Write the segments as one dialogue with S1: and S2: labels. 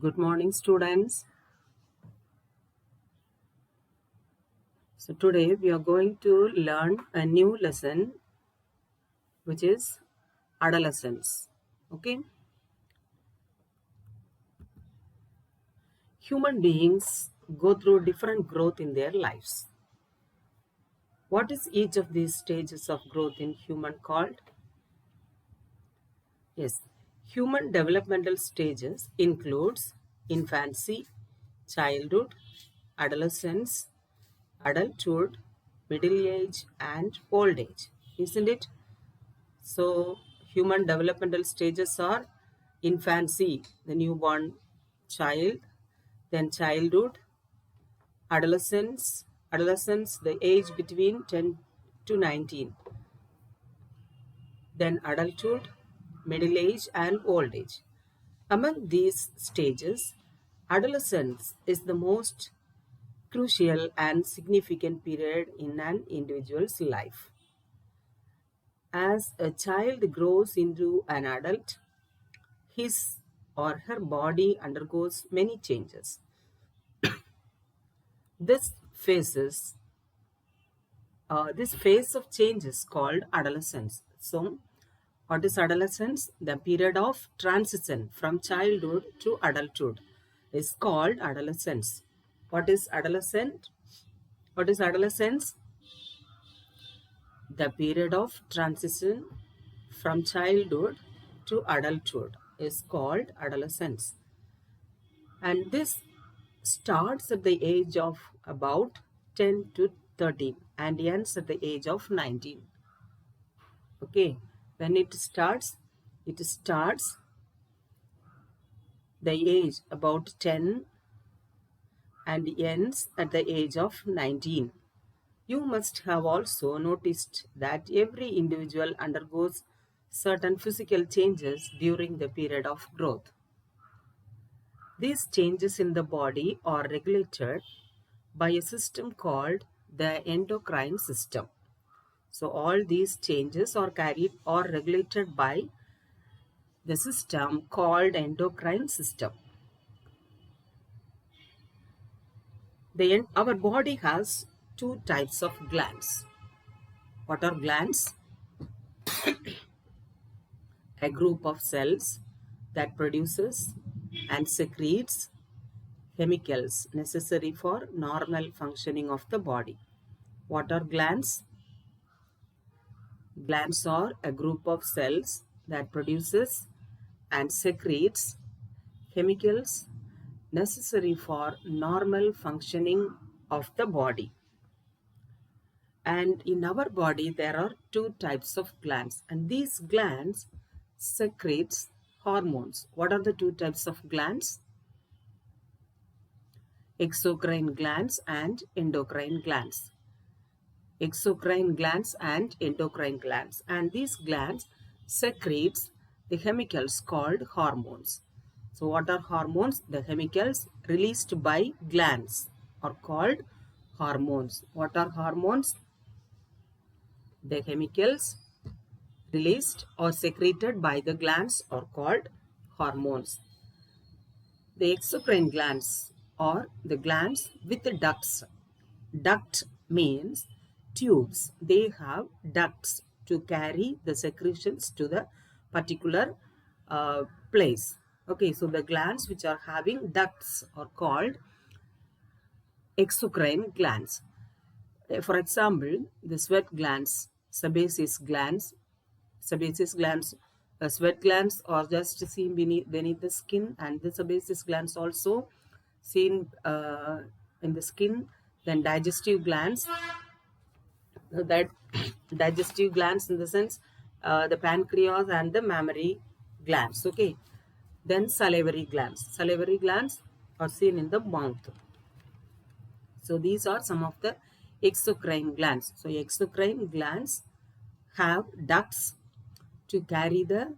S1: Good morning, students. So today we are going to learn a new lesson, which is adolescence. Okay, human beings go through different growth in their lives. What is each of these stages of growth in human called? Yes, human developmental stages includes infancy, childhood, adolescence, adulthood, middle age, and old age. Isn't it? So, human developmental stages are infancy, the newborn child, then childhood, adolescence, the age between 10 to 19, then adulthood, middle age, and old age. Among these stages, adolescence is the most crucial and significant period in an individual's life. As a child grows into an adult, his or her body undergoes many changes. This phases, this phase of change is called adolescence. So, what is adolescence? The period of transition from childhood to adulthood is called adolescence. What is adolescent? What is adolescence? The period of transition from childhood to adulthood is called adolescence. And this starts at the age of about 10 to 13 and ends at the age of 19. Okay, when it starts the age about 10 and ends at the age of 19. You must have also noticed that every individual undergoes certain physical changes during the period of growth. These changes in the body are regulated by a system called the endocrine system. So all these changes are carried or regulated by the system called endocrine system. Our body has two types of glands. What are glands? A group of cells that produces and secretes chemicals necessary for normal functioning of the body. What are glands? Glands are a group of cells that produces and secretes chemicals necessary for normal functioning of the body. And in our body, there are two types of glands, and these glands secretes hormones. What are the two types of glands? Exocrine glands and endocrine glands. Exocrine glands and endocrine glands, and these glands secretes the chemicals called hormones. So what are hormones? The chemicals released by glands are called hormones. What are hormones? The chemicals released or secreted by the glands are called hormones. The exocrine glands are the glands with the ducts. Duct means tubes. They have ducts to carry the secretions to the particular place. Okay, so the glands which are having ducts are called exocrine glands. For example, the sweat glands, sebaceous glands, sweat glands are just seen beneath the skin, and the sebaceous glands also seen in the skin. Then digestive glands, that digestive glands in the sense the pancreas and the mammary glands. Okay, then salivary glands are seen in the mouth. So these are some of the exocrine glands. So exocrine glands have ducts to carry the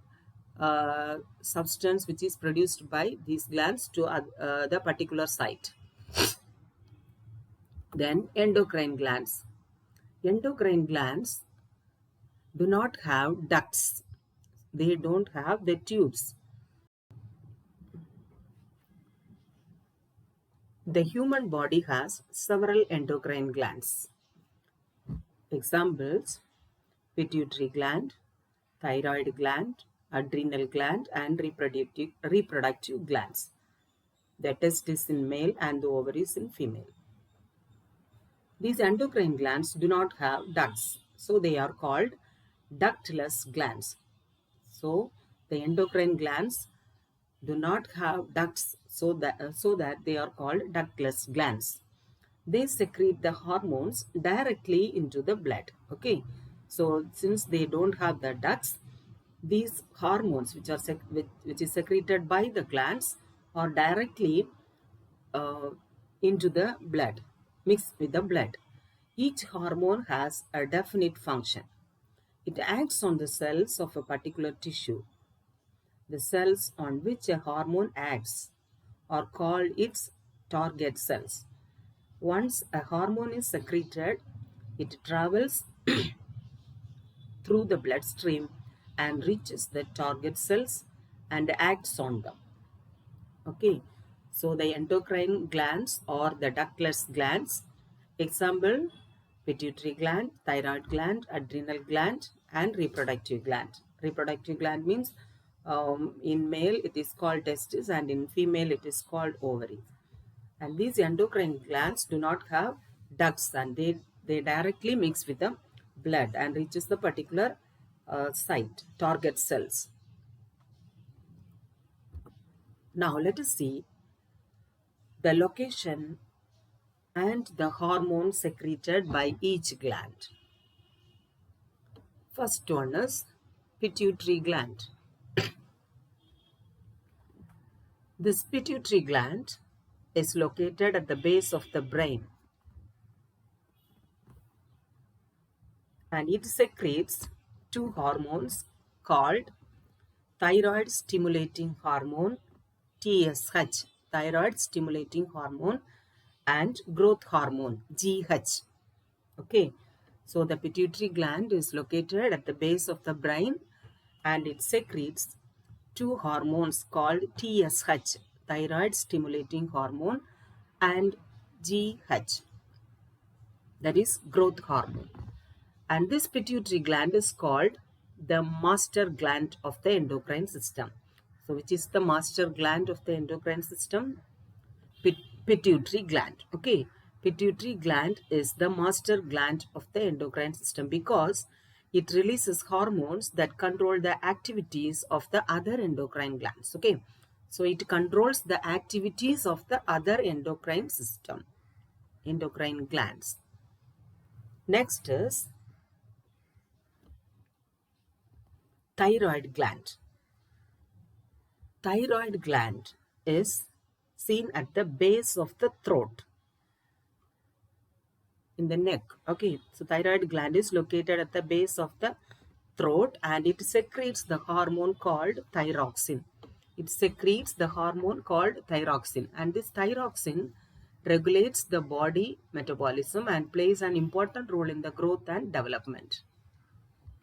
S1: substance which is produced by these glands to the particular site. Then endocrine glands. Endocrine glands do not have ducts. They don't have the tubes. The human body has several endocrine glands. Examples: pituitary gland, thyroid gland, adrenal gland, and reproductive glands. The testes in male and the ovaries in female. These endocrine glands do not have ducts, so they are called ductless glands. So the endocrine glands do not have ducts, so that they are called ductless glands. They secrete the hormones directly into the blood. Okay, so since they don't have the ducts, these hormones which is secreted by the glands are directly uh, into the blood, mixed with the blood. Each hormone has a definite function. It acts on the cells of a particular tissue. The cells on which a hormone acts are called its target cells. Once a hormone is secreted, it travels through the bloodstream and reaches the target cells and acts on them. Okay, so the endocrine glands or the ductless glands. Example: pituitary gland, thyroid gland, adrenal gland, and reproductive gland. Reproductive gland means in male it is called testis and in female it is called ovary. And these endocrine glands do not have ducts, and they directly mix with the blood and reaches the particular site, target cells. Now let us see the location and the hormone secreted by each gland. First one is pituitary gland. This pituitary gland is located at the base of the brain, and it secretes two hormones called thyroid stimulating hormone TSH, thyroid stimulating hormone, and growth hormone GH. Okay, so the pituitary gland is located at the base of the brain and it secretes two hormones called TSH, thyroid stimulating hormone, and GH, that is growth hormone. And this pituitary gland is called the master gland of the endocrine system. So which is the master gland of the endocrine system? Pituitary gland. Okay, pituitary gland is the master gland of the endocrine system because it releases hormones that control the activities of the other endocrine glands. Okay, so it controls the activities of the other endocrine system, endocrine glands. Next is thyroid gland. Thyroid gland is seen at the base of the throat, in the neck. Okay, so thyroid gland is located at the base of the throat and it secretes the hormone called thyroxine. It secretes the hormone called thyroxine, and this thyroxine regulates the body metabolism and plays an important role in the growth and development.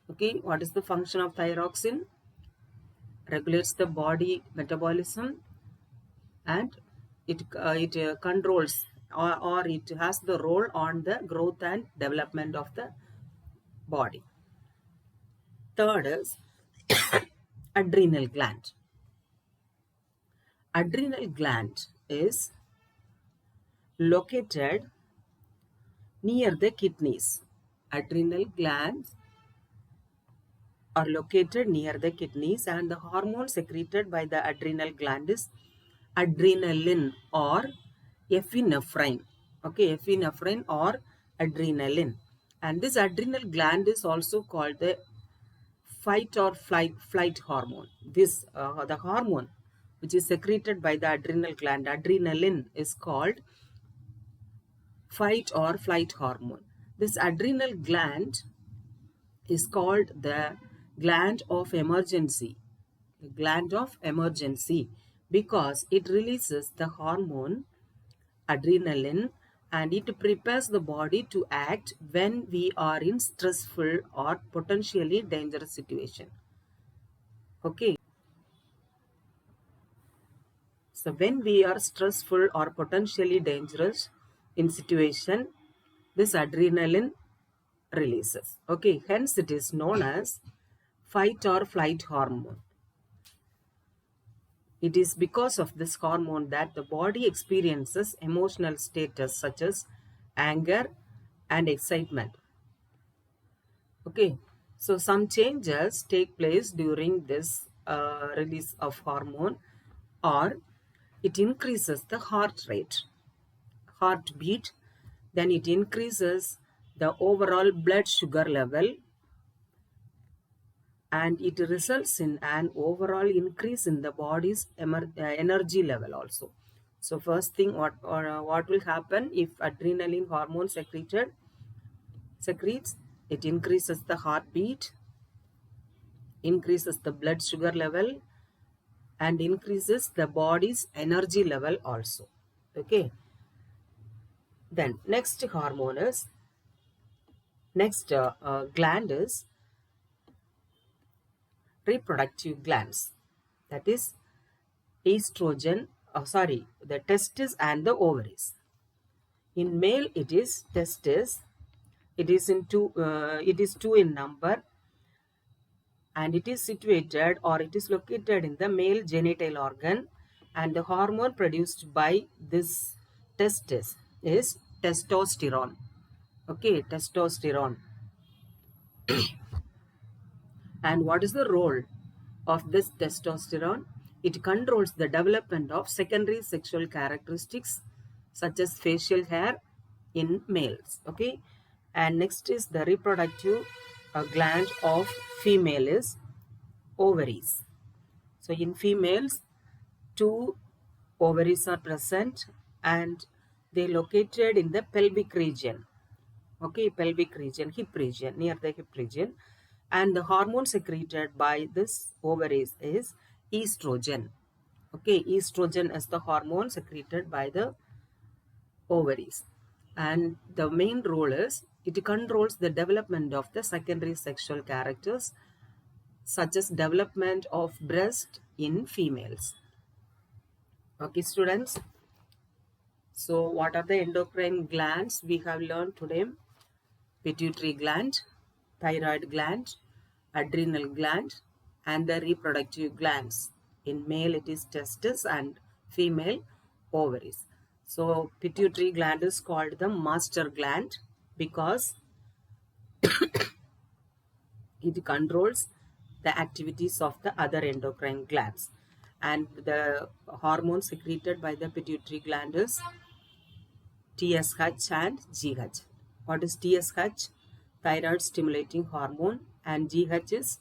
S1: Okay, what is the function of thyroxine? Regulates the body metabolism and it controls or it has the role on the growth and development of the body. Third is adrenal gland. Adrenal gland is located near the kidneys. Adrenal glands are located near the kidneys and the hormone secreted by the adrenal gland is adrenaline or epinephrine. Okay, epinephrine or adrenaline. And this adrenal gland is also called the fight or flight hormone. This the hormone which is secreted by the adrenal gland, adrenaline, is called fight or flight hormone. This adrenal gland is called the gland of emergency, the gland of emergency, because it releases the hormone adrenaline and it prepares the body to act when we are in stressful or potentially dangerous situation. Okay, So when we are stressful or potentially dangerous in situation, this adrenaline releases. Okay, hence it is known as fight or flight hormone. It is because of this hormone that the body experiences emotional status such as anger and excitement. Okay, so some changes take place during this release of hormone, or it increases the heart rate, heartbeat, then it increases the overall blood sugar level, and it results in an overall increase in the body's energy level also. So first thing, what will happen if adrenaline hormone secretes, it increases the heartbeat, increases the blood sugar level, and increases the body's energy level also. Okay, then next gland is reproductive glands, that is estrogen, the testes and the ovaries. In male it is testes, it is two in number, and it is situated or it is located in the male genital organ, and the hormone produced by this testis is testosterone. Okay, testosterone. And what is the role of this testosterone? It controls the development of secondary sexual characteristics such as facial hair in males. Okay, and next is the reproductive gland of female is ovaries. So in females, two ovaries are present, and they located in the pelvic region. Okay, pelvic region, hip region, near the hip region. And the hormone secreted by this ovaries is estrogen. Okay, estrogen is the hormone secreted by the ovaries. And the main role is it controls the development of the secondary sexual characters such as development of breast in females. Okay, students. So what are the endocrine glands we have learned today? Pituitary gland, thyroid gland, adrenal gland, and the reproductive glands. In male it is testes and female ovaries. So pituitary gland is called the master gland because it controls the activities of the other endocrine glands, and the hormone secreted by the pituitary gland is TSH and GH. What is TSH? Thyroid stimulating hormone, and GH is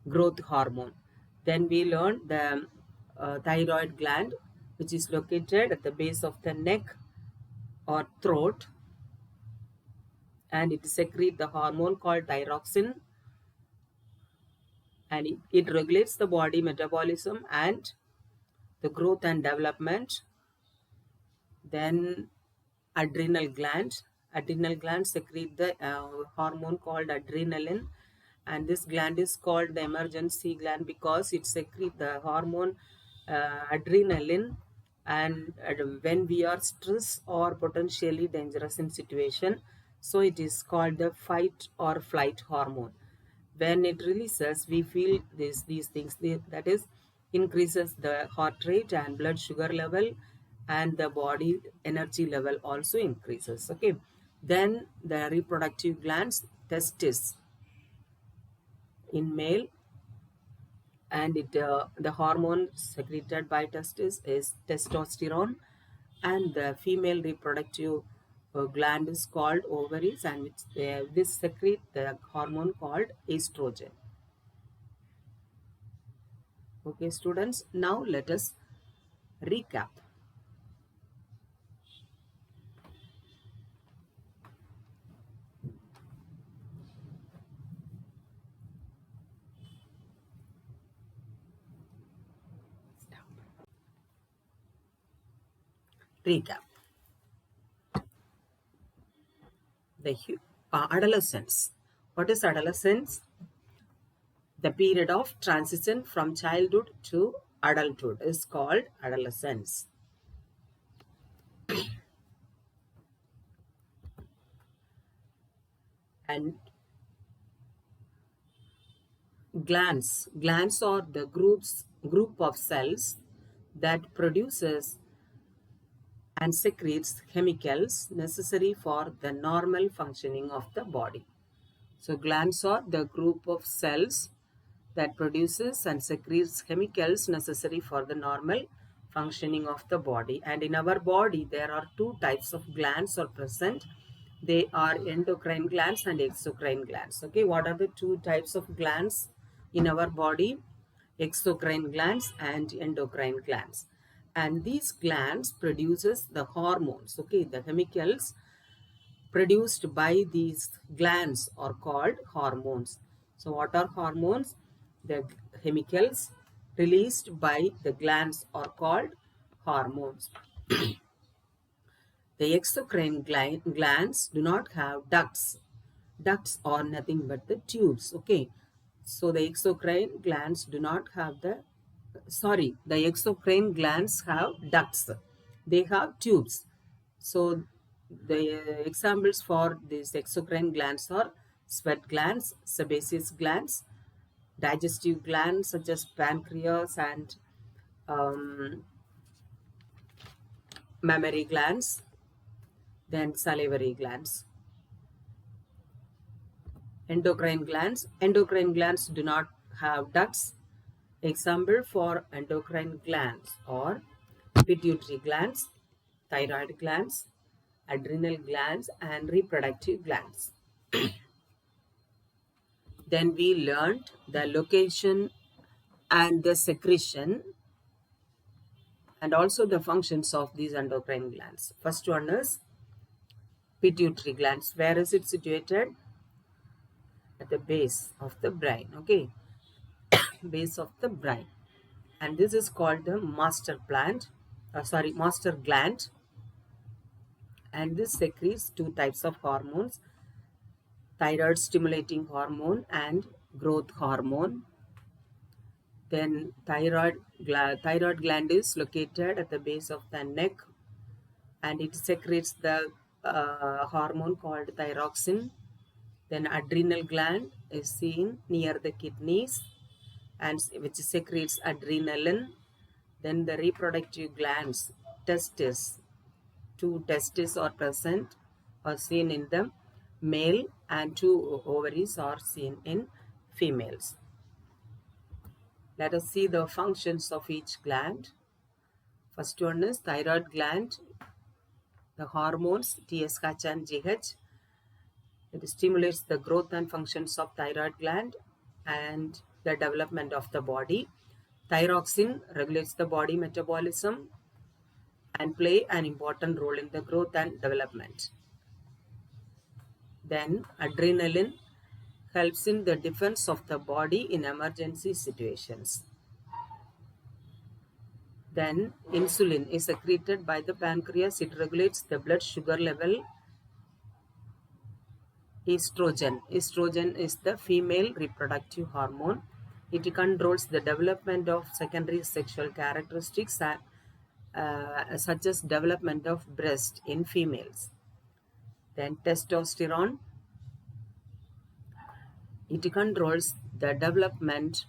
S1: growth hormone. Then we learned the thyroid gland, which is located at the base of the neck or throat, and it secretes the hormone called thyroxine, and it regulates the body metabolism and the growth and development. Then adrenal gland. Adrenal gland secrete the hormone called adrenaline, and this gland is called the emergency gland because it secretes the hormone adrenaline, and when we are stressed or potentially dangerous in situation, so it is called the fight or flight hormone. When it releases, we feel these things, that is increases the heart rate and blood sugar level, and the body energy level also increases. Okay, then the reproductive glands, testes in male, and the hormone secreted by testes is testosterone, and the female reproductive gland is called ovaries, and this secrete the hormone called estrogen. Okay, students, now let us recap. Recap. The adolescence. What is adolescence? The period of transition from childhood to adulthood is called adolescence. And glands are the group of cells that produces and secretes chemicals necessary for the normal functioning of the body. So glands are the group of cells that produces and secretes chemicals necessary for the normal functioning of the body. And in our body, there are two types of glands are present. They are endocrine glands and exocrine glands. Okay, what are the two types of glands in our body? Exocrine glands and endocrine glands. And these glands produces the hormones. Okay, the chemicals produced by these glands are called hormones. So what are hormones? The chemicals released by the glands are called hormones. The exocrine glands do not have ducts. Ducts are nothing but the tubes. Okay. So the exocrine glands do not have the exocrine glands have ducts. They have tubes. So the examples for these exocrine glands are sweat glands, sebaceous glands, digestive glands such as pancreas and um, mammary glands, then salivary glands. Endocrine glands do not have ducts. Example for endocrine glands are pituitary glands, thyroid glands, adrenal glands, and reproductive glands. Then we learned the location and the secretion and also the functions of these endocrine glands. First one is pituitary glands. Where is it situated? At the base of the brain. Okay, base of the brain. And this is called the master gland. And this secretes two types of hormones, thyroid stimulating hormone and growth hormone. Then thyroid gland is located at the base of the neck and it secretes the hormone called thyroxine. Then adrenal gland is seen near the kidneys and which secretes adrenaline. Then the reproductive glands, two testes are present or seen in the male and two ovaries are seen in females. Let us see the functions of each gland. First one is thyroid gland. The hormones TSH and GH. It stimulates the growth and functions of thyroid gland and the development of the body. Thyroxine regulates the body metabolism and play an important role in the growth and development. Then adrenaline helps in the defense of the body in emergency situations. Then insulin is secreted by the pancreas. It regulates the blood sugar level. Estrogen is the female reproductive hormone. It controls the development of secondary sexual characteristics such as development of breast in females. Then testosterone, it controls the development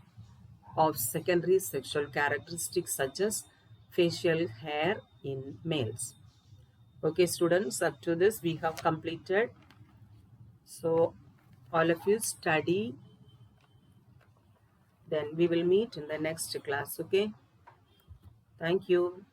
S1: of secondary sexual characteristics such as facial hair in males. Okay students, up to this we have completed. So all of you study, then we will meet in the next class. Okay, thank you.